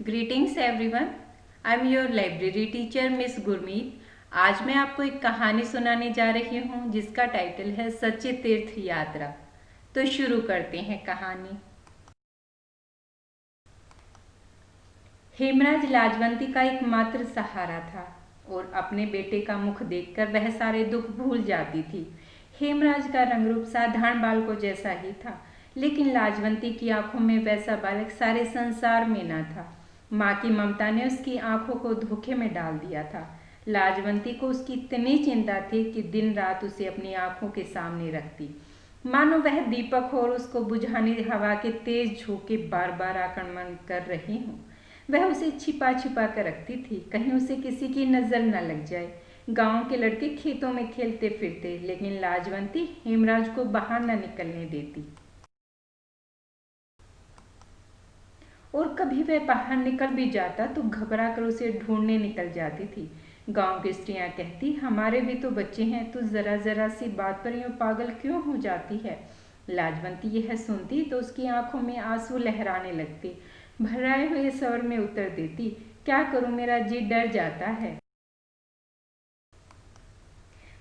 Greetings everyone. I am your library teacher miss Gurmeet. आज मैं आपको एक कहानी सुनाने जा रही हूँ जिसका टाइटल है सच्चे तीर्थ यात्रा। तो शुरू करते हैं कहानी। हेमराज लाजवंती का एकमात्र सहारा था और अपने बेटे का मुख देखकर वह सारे दुख भूल जाती थी। हेमराज का रंग रूप साधारण बालकों जैसा ही था, लेकिन लाजवंती की आंखों में वैसा बालक सारे संसार में न था। माँ की ममता ने उसकी आंखों को धोखे में डाल दिया था। लाजवंती को उसकी इतनी चिंता थी कि दिन रात उसे अपनी आंखों के सामने रखती, मानो वह दीपक हो और उसको बुझाने हवा के तेज झोंके बार बार आक्रमण कर रही हों। वह उसे छिपा छिपा कर रखती थी, कहीं उसे किसी की नजर न लग जाए। गांव के लड़के खेतों में खेलते फिरते, लेकिन लाजवंती हेमराज को बाहर न निकलने देती। और कभी वह बाहर निकल भी जाता तो घबरा कर उसे ढूंढने निकल जाती थी। गांव की स्त्रियां कहती, हमारे भी तो बच्चे हैं, तो जरा जरा सी बात पर यूं पागल क्यों हो जाती है। लाजवंती यह सुनती तो उसकी आंखों में आंसू लहराने लगते। भर्राए हुए स्वर में उत्तर देती, क्या करूं, मेरा जी डर जाता है।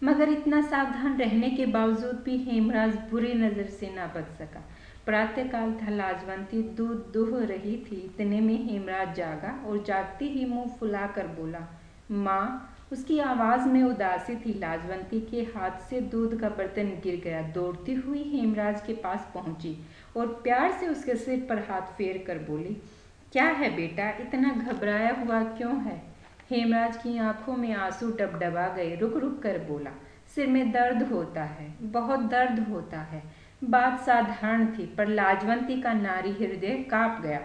मगर इतना सावधान रहने के बावजूद भी हेमराज बुरी नजर से ना बच सका। प्रातःकाल था, लाजवंती दूध दूह रही थी। इतने में हेमराज जागा और जागते ही मुंह फुलाकर बोला, माँ। उसकी आवाज में उदासी थी। लाजवंती के हाथ से दूध का बर्तन गिर गया। दौड़ती हुई हेमराज के पास पहुंची और प्यार से उसके सिर पर हाथ फेर कर बोली, क्या है बेटा, इतना घबराया हुआ क्यों है। हेमराज की आंखों में आंसू डबडबा गए। रुक रुक कर बोला, सिर में दर्द होता है, बहुत दर्द होता है। बात साधारण थी, पर लाजवंती का नारी हृदय कांप गया।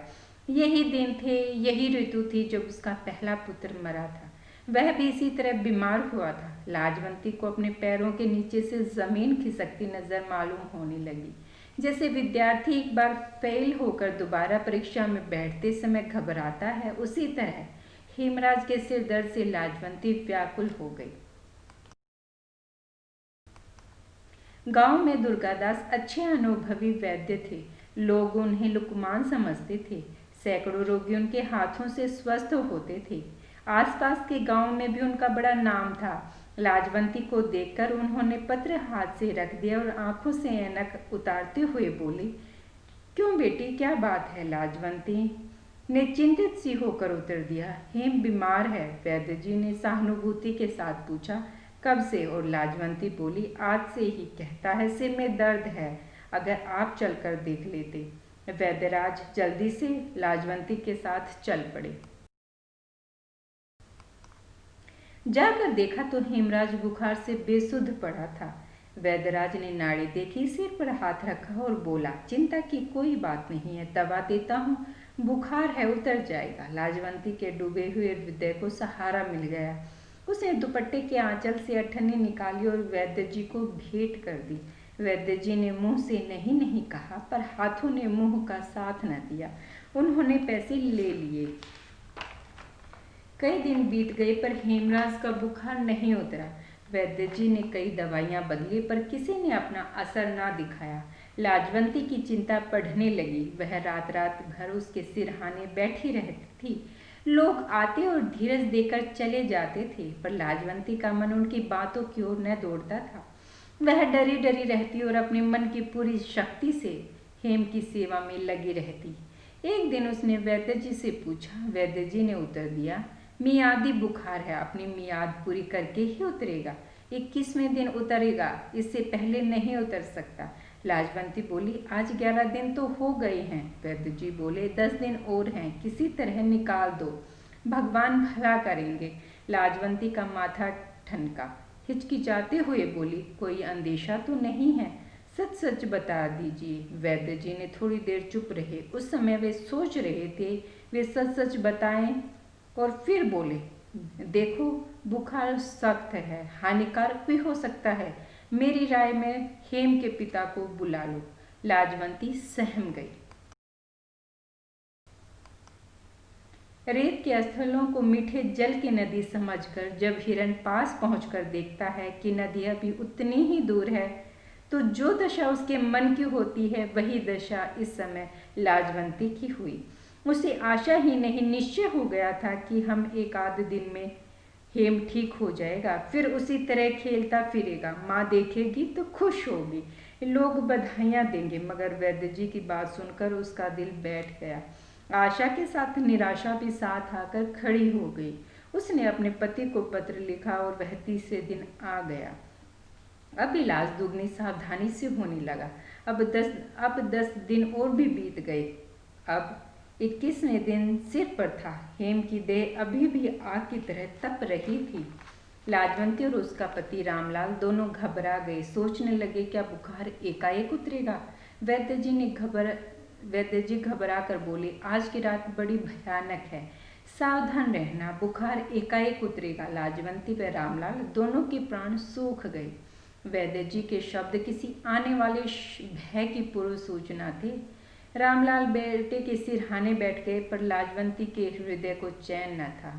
यही दिन थे, यही ऋतु थी जब उसका पहला पुत्र मरा था। वह भी इसी तरह बीमार हुआ था। लाजवंती को अपने पैरों के नीचे से जमीन खिसकती नजर मालूम होने लगी। जैसे विद्यार्थी एक बार फेल होकर दोबारा परीक्षा में बैठते समय घबराता है, उसी तरह हेमराज के सिर दर्द से लाजवंती व्याकुल हो गई। गांव में दुर्गादास अच्छे अनुभवी वैद्य थे। लोग उन्हें लुकमान समझते थे। सैकड़ों रोगी उनके हाथों से स्वस्थ होते थे। आसपास के गांव में भी उनका बड़ा नाम था। लाजवंती को देखकर उन्होंने पत्र हाथ से रख दिया और आंखों से ऐनक उतारते हुए बोली, क्यों बेटी, क्या बात है। लाजवंती ने चिंतित सी होकर उत्तर दिया, हेम बीमार है। वैद्य जी ने सहानुभूति के साथ पूछा, कब से। और लाजवंती बोली, आज से ही। कहता है सिर में दर्द है, अगर आप चलकर देख लेते। वैद्यराज जल्दी से लाजवंती के साथ चल पड़े। जाकर देखा तो हेमराज बुखार से बेसुध पड़ा था। वैद्यराज ने नाड़ी देखी, सिर पर हाथ रखा और बोला, चिंता की कोई बात नहीं है, दवा देता हूँ, बुखार है, उतर जाएगा। लाजवंती के डूबे हुए हृदय को सहारा मिल गया। उसने दुपट्टे के आंचल से अठन्नी निकाली और वैद्य जी को भेंट कर दी। वैद्य जी ने मुंह से नहीं नहीं कहा, पर हाथों ने मुंह का साथ न दिया। उन्होंने पैसे ले लिए। कई दिन बीत गए पर हेमराज का बुखार नहीं उतरा। वैद्य जी ने कई दवाइयां बदली, पर किसी ने अपना असर ना दिखाया। लाजवंती की चिंता बढ़ने लगी। वह रात रात भर उसके सिरहाने बैठी रहती थी। लोग आते और धीरज देकर चले जाते थे, पर लाजवंती का मन उनकी बातों की ओर न दौड़ता था। वह डरी डरी रहती और अपने मन की पूरी शक्ति से हेम की सेवा में लगी रहती। एक दिन उसने वैद्य जी से पूछा। वैद्य जी ने उत्तर दिया, मियादी बुखार है, अपनी मियाद पूरी करके ही उतरेगा। 21वें दिन उतरेगा, इससे पहले नहीं उतर सकता। लाजवंती बोली, आज 11 दिन तो हो गए हैं। वैद्य जी बोले, 10 दिन और हैं, किसी तरह निकाल दो, भगवान भला करेंगे। लाजवंती का माथा ठनका। हिचकिचाते हुए बोली, कोई अंदेशा तो नहीं है, सच सच बता दीजिए। वैद्य जी ने थोड़ी देर चुप रहे। उस समय वे सोच रहे थे वे सच सच बताएं, और फिर बोले, देखो, बुखार सख्त है, हानिकारक भी हो सकता है। मेरी राय में हेम के पिता को बुला लो। लाजवंती सहम गई। रेत के स्थलों को मीठे जल की नदी समझकर जब हिरण पास पहुंचकर देखता है कि नदी अभी उतनी ही दूर है, तो जो दशा उसके मन की होती है, वही दशा इस समय लाजवंती की हुई। उसे आशा ही नहीं निश्चय हो गया था कि हम एक आध दिन में हेम ठीक हो जाएगा, फिर उसी तरह खेलता फिरेगा। माँ देखेगी तो खुश होगी, लोग बधाइयाँ देंगे। मगर वैद्य जी की बात सुनकर उसका दिल बैठ गया। आशा के साथ निराशा भी साथ आकर खड़ी हो गई। उसने अपने पति को पत्र लिखा और वह तीसरे दिन आ गया। अब इलाज दुगनी सावधानी से होने लगा। अब 10 दिन और भी बीत गए। अब 21वें दिन सिर पर था। हेम की देह अभी भी आग की तरह तप रही थी। लाजवंती और उसका पति रामलाल दोनों घबरा गए, सोचने लगे क्या बुखार एकाएक उतरेगा। वैद्य जी घबरा कर बोले, आज की रात बड़ी भयानक है, सावधान रहना, बुखार एकाएक उतरेगा। लाजवंती व रामलाल दोनों के प्राण सूख गए। वैद्य जी के शब्द किसी आने वाले भय की पूर्व सूचना थे। रामलाल बेटे के सिरहाने बैठ गए, पर लाजवंती के हृदय को चैन न था।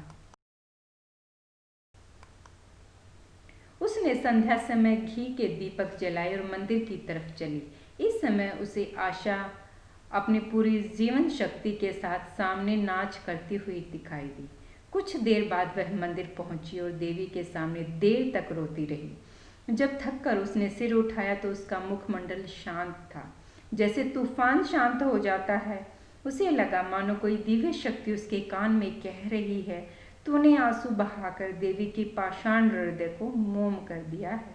उसने संध्या समय घी के दीपक जलाए और मंदिर की तरफ चली। इस समय उसे आशा अपनी पूरी जीवन शक्ति के साथ सामने नाच करती हुई दिखाई दी। कुछ देर बाद वह मंदिर पहुंची और देवी के सामने देर तक रोती रही। जब थक कर उसने सिर उठाया तो उसका मुखमंडल शांत था, जैसे तूफान शांत हो जाता है। उसे लगा मानो कोई दिव्य शक्ति उसके कान में कह रही है, तूने आंसू बहाकर देवी के पाषाण हृदय को मोम कर दिया है।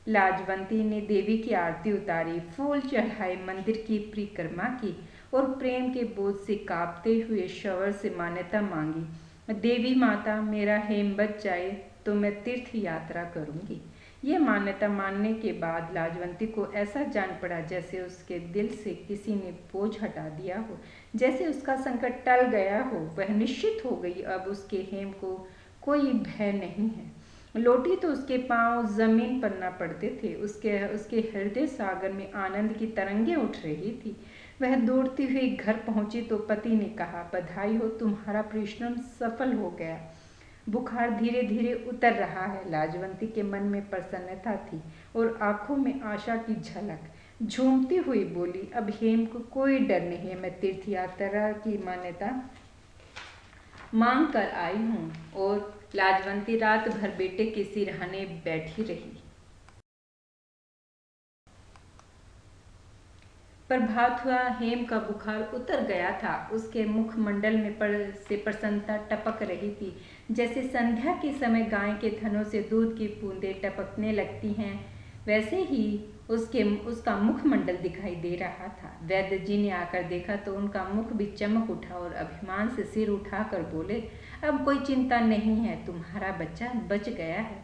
लाजवंती ने देवी की आरती उतारी, फूल चढ़ाए, मंदिर की परिक्रमा की और प्रेम के बोझ से कांपते हुए शवर से मान्यता मांगी, देवी माता मेरा हेम बच जाए तो मैं तीर्थ यात्रा करूंगी। ये मान्यता मानने के बाद लाजवंती को ऐसा जान पड़ा जैसे उसके दिल से किसी ने बोझ हटा दिया हो, जैसे उसका संकट टल गया हो। वह निश्चित हो गई, अब उसके हेम को कोई भय नहीं है। लौटी तो उसके पांव जमीन पर न पड़ते थे। उसके हृदय सागर में आनंद की तरंगें उठ रही थी। वह दौड़ती हुई घर पहुंची तो पति ने कहा, बधाई हो, तुम्हारा परिश्रम सफल हो गया। बुखार धीरे धीरे उतर रहा है। लाजवंती के मन में प्रसन्नता थी और आंखों में आशा की झलक। झूमती हुई बोली, अब हेम को कोई डर नहीं है, मैं तीर्थ यात्रा की मान्यता मांग कर आई हूँ। और लाजवंती रात भर बेटे के सिरहाने बैठी रही। प्रभात हुआ, हेम का बुखार उतर गया था। उसके मुखमंडल में से प्रसन्नता टपक रही थी, जैसे संध्या के समय गाय के थनों से दूध की बूंदें टपकने लगती हैं, वैसे ही उसका मुखमंडल दिखाई दे रहा था। वैद्य जी ने आकर देखा तो उनका मुख भी चमक उठा और अभिमान से सिर उठाकर बोले, अब कोई चिंता नहीं है, तुम्हारा बच्चा बच गया है।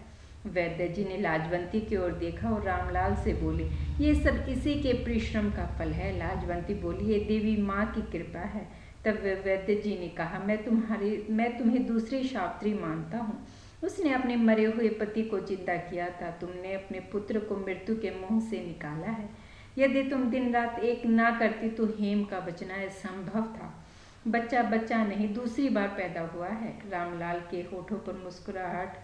वैद्य जी ने लाजवंती की ओर देखा और रामलाल से बोले, ये सब इसी के परिश्रम का फल है। लाजवंती बोली, ये देवी माँ की कृपा है। तब वैद्य जी ने कहा, मैं तुम्हें दूसरी शास्त्री मानता हूँ। उसने अपने मरे हुए पति को जिंदा किया था, तुमने अपने पुत्र को मृत्यु के मुंह से निकाला है। यदि तुम दिन रात एक ना करती तो हेम का बचना असंभव था। बच्चा नहीं, दूसरी बार पैदा हुआ है। रामलाल के होठों पर मुस्कुराहट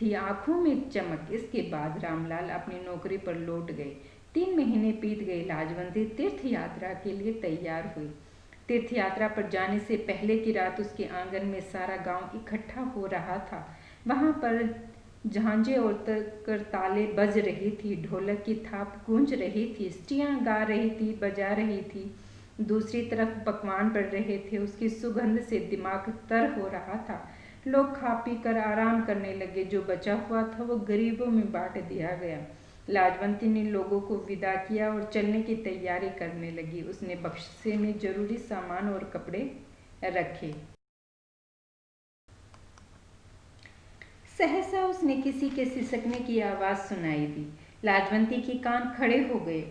थी, आंखों में चमक। इसके बाद रामलाल अपनी नौकरी पर लौट गए। 3 महीने बीत गए। लाजवंती तीर्थ यात्रा के लिए तैयार हुई। तीर्थ यात्रा पर जाने से पहले की रात उसके आंगन में सारा गांव इकट्ठा हो रहा था। वहां पर झांझे और करताले बज रही थी, ढोलक की थाप गूंज रही थी, स्त्रियां गा रही थी, बजा रही थी। दूसरी तरफ पकवान बढ़ रहे थे, उसकी सुगंध से दिमाग तर हो रहा था। लोग खा पी कर आराम करने लगे। जो बचा हुआ था वो गरीबों में बांट दिया गया। लाजवंती ने लोगों को विदा किया और चलने की तैयारी करने लगी। उसने बक्से में जरूरी सामान और कपड़े रखे। सहसा उसने किसी के सिसकने की आवाज सुनाई दी। लाजवंती के कान खड़े हो गए।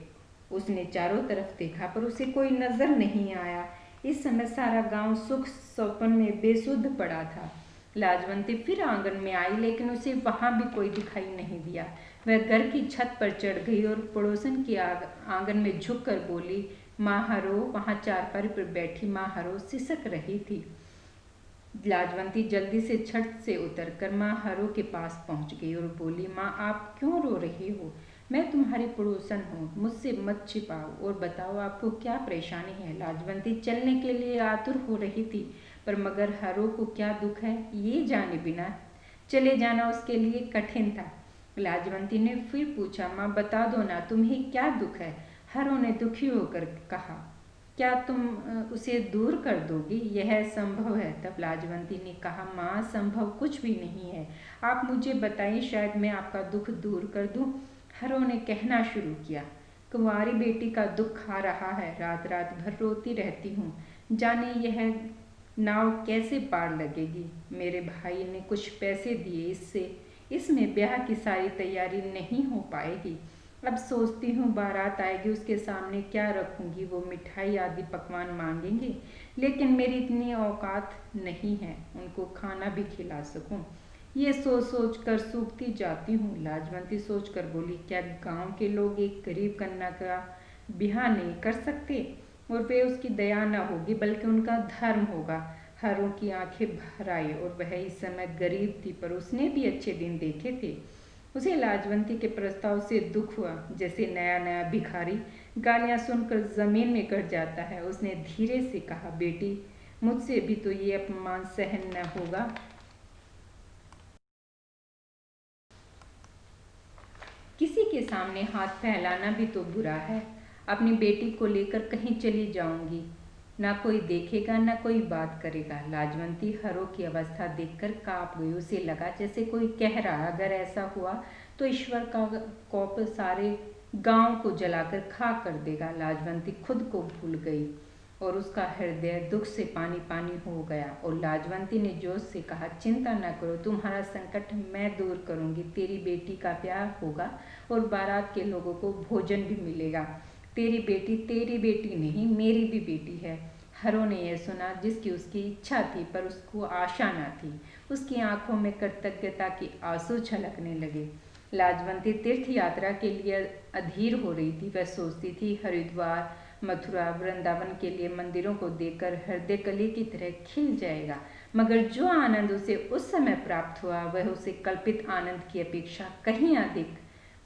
उसने चारों तरफ देखा पर उसे कोई नजर नहीं आया। इस समय सारा गांव सुख सौपन में बेसुध पड़ा था। लाजवंती फिर आंगन में आई, लेकिन उसे वहां भी कोई दिखाई नहीं दिया। वह घर की छत पर चढ़ गई और पड़ोसन के आंगन में झुककर बोली, माँ हरो। वहां चारपाई पर बैठी माँ हरो सिसक रही थी। लाजवंती जल्दी से छत से उतरकर माँ हरो के पास पहुंच गई और बोली, माँ आप क्यों रो रही हो? मैं तुम्हारी पड़ोसन हूँ, मुझसे मत छिपाओ और बताओ आपको क्या परेशानी है। लाजवंती चलने के लिए आतुर हो रही थी, पर मगर हरो को क्या दुख है ये जाने बिना चले जाना उसके लिए कठिन था। लाजवंती ने फिर पूछा, माँ बता दो ना, तुम्हें क्या दुख है। हरो ने दुखी होकर कहा, क्या तुम उसे दूर कर दोगी। यह संभव है। तब लाजवंती ने कहा, माँ संभव कुछ भी नहीं है, आप मुझे बताइए, शायद मैं आपका दुख दूर कर दूँ। हरो ने कहना शुरू किया, कुंवारी बेटी का दुख आ रहा है, रात रात भर रोती रहती हूँ, जाने यह नाव कैसे पार लगेगी। मेरे भाई ने कुछ पैसे दिए, इसमें ब्याह की सारी तैयारी नहीं हो पाएगी। अब सोचती हूँ बारात आएगी, उसके सामने क्या रखूँगी। वो मिठाई आदि पकवान मांगेंगे, लेकिन मेरी इतनी औकात नहीं है उनको खाना भी खिला सकूँ। ये सोच सोच कर सूखती जाती हूँ। लाजवंती सोच कर बोली, क्या गांव के लोग एक गरीब कन्या का ब्याह नहीं कर सकते। और वे उसकी दया न होगी बल्कि उनका धर्म होगा। हरों की आंखें भर आई और वह इस समय गरीब थी, पर उसने भी अच्छे दिन देखे थे। उसे लाजवंती के प्रस्ताव से दुख हुआ, जैसे नया नया भिखारी गालियां सुनकर जमीन में गिर जाता है। उसने धीरे से कहा, बेटी मुझसे भी तो ये अपमान सहन न होगा। किसी के सामने हाथ फैलाना भी तो बुरा है। अपनी बेटी को लेकर कहीं चली जाऊंगी, ना कोई देखेगा ना कोई बात करेगा। लाजवंती हरो की अवस्था देखकर कांप गई। उसे लगा जैसे कोई कह रहा, अगर ऐसा हुआ तो ईश्वर का कोप सारे गांव को जलाकर खाक कर देगा। लाजवंती खुद को भूल गई और उसका हृदय दुख से पानी पानी हो गया। और लाजवंती ने जोश से कहा, चिंता न करो, तुम्हारा संकट मैं दूर करूंगी। तेरी बेटी का प्यार होगा और बारात के लोगों को भोजन भी मिलेगा। तेरी बेटी नहीं, मेरी भी बेटी है। हरो ने यह सुना जिसकी उसकी इच्छा थी, पर उसको आशा न थी। उसकी आंखों में कृतज्ञता के आंसू छलकने लगे। लाजवंती तीर्थ यात्रा के लिए अधीर हो रही थी। वह सोचती थी, हरिद्वार, मथुरा, वृंदावन के लिए मंदिरों को देखकर हृदय कली की तरह खिल जाएगा। मगर जो आनंद उसे उस समय प्राप्त हुआ वह उसे कल्पित आनंद की अपेक्षा कहीं अधिक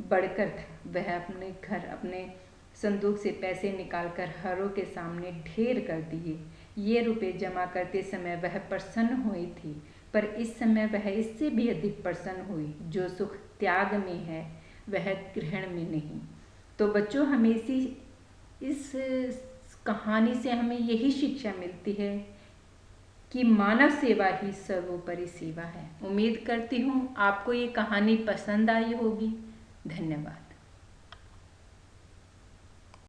बढ़कर था। वह अपने घर अपने संदूक से पैसे निकालकर हरो के सामने ढेर कर दिए। ये रुपए जमा करते समय वह प्रसन्न हुई थी, पर इस समय वह इससे भी अधिक प्रसन्न हुई। जो सुख त्याग में है वह ग्रहण में नहीं। तो बच्चों, हमें इस कहानी से हमें यही शिक्षा मिलती है कि मानव सेवा ही सर्वोपरि सेवा है। उम्मीद करती हूँ आपको ये कहानी पसंद आई होगी। धन्यवाद।